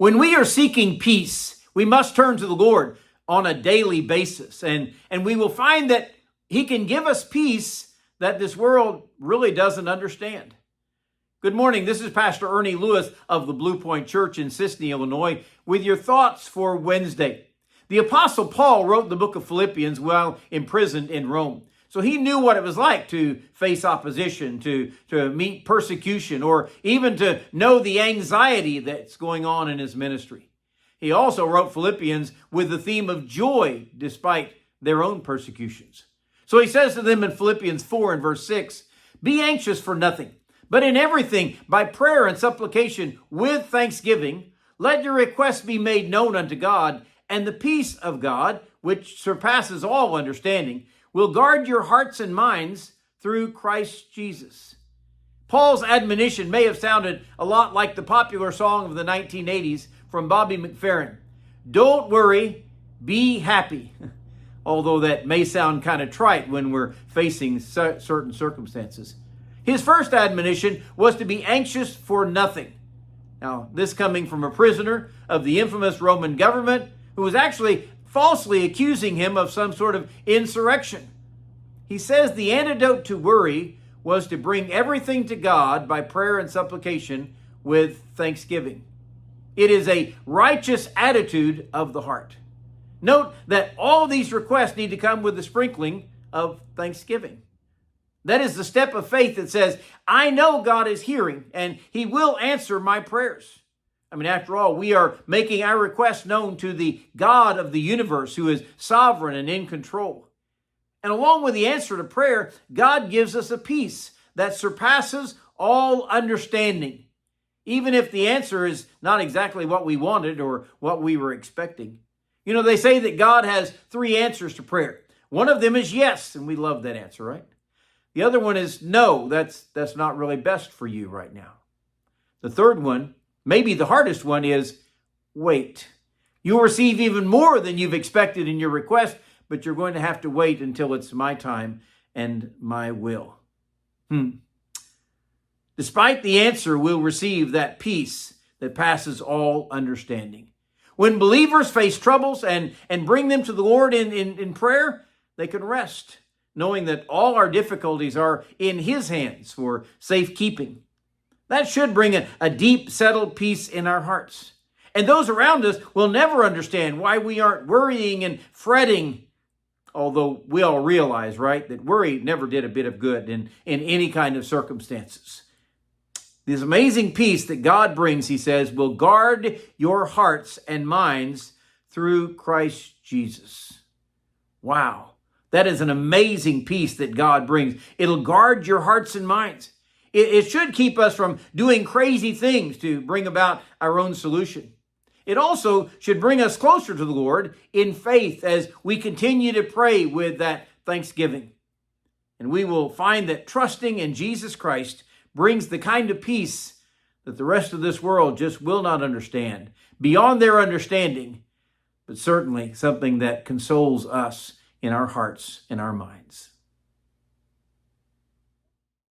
When we are seeking peace, we must turn to the Lord on a daily basis. And we will find that he can give us peace that this world really doesn't understand. Good morning. This is Pastor Ernie Lewis of the Blue Point Church in Sisney, Illinois, with your thoughts for Wednesday. The Apostle Paul wrote the book of Philippians while imprisoned in Rome. So he knew what it was like to face opposition, to meet persecution, or even to know the anxiety that's going on in his ministry. He also wrote Philippians with the theme of joy despite their own persecutions. So he says to them in Philippians 4 and verse 6, "Be anxious for nothing, but in everything, by prayer and supplication with thanksgiving, let your requests be made known unto God, and the peace of God, which surpasses all understanding, will guard your hearts and minds through Christ Jesus." Paul's admonition may have sounded a lot like the popular song of the 1980s from Bobby McFerrin. Don't worry, be happy. Although that may sound kind of trite when we're facing certain circumstances. His first admonition was to be anxious for nothing. Now, this coming from a prisoner of the infamous Roman government who was actually falsely accusing him of some sort of insurrection. He says the antidote to worry was to bring everything to God by prayer and supplication with thanksgiving. It is a righteous attitude of the heart. Note that all these requests need to come with the sprinkling of thanksgiving. That is the step of faith that says, I know God is hearing and he will answer my prayers. I mean, after all, we are making our requests known to the God of the universe who is sovereign and in control. And along with the answer to prayer, God gives us a peace that surpasses all understanding, even if the answer is not exactly what we wanted or what we were expecting. You know, they say that God has 3 answers to prayer. One of them is yes, and we love that answer, right? The other one is no, that's not really best for you right now. The third one, maybe the hardest one, is wait. You'll receive even more than you've expected in your request, but you're going to have to wait until it's my time and my will. Despite the answer, we'll receive that peace that passes all understanding. When believers face troubles and bring them to the Lord in prayer, they can rest, knowing that all our difficulties are in his hands for safekeeping. That should bring a deep, settled peace in our hearts. And those around us will never understand why we aren't worrying and fretting, although we all realize, right, that worry never did a bit of good in any kind of circumstances. This amazing peace that God brings, he says, will guard your hearts and minds through Christ Jesus. Wow, that is an amazing peace that God brings. It'll guard your hearts and minds. It should keep us from doing crazy things to bring about our own solution. It also should bring us closer to the Lord in faith as we continue to pray with that thanksgiving. And we will find that trusting in Jesus Christ brings the kind of peace that the rest of this world just will not understand, beyond their understanding, but certainly something that consoles us in our hearts and our minds.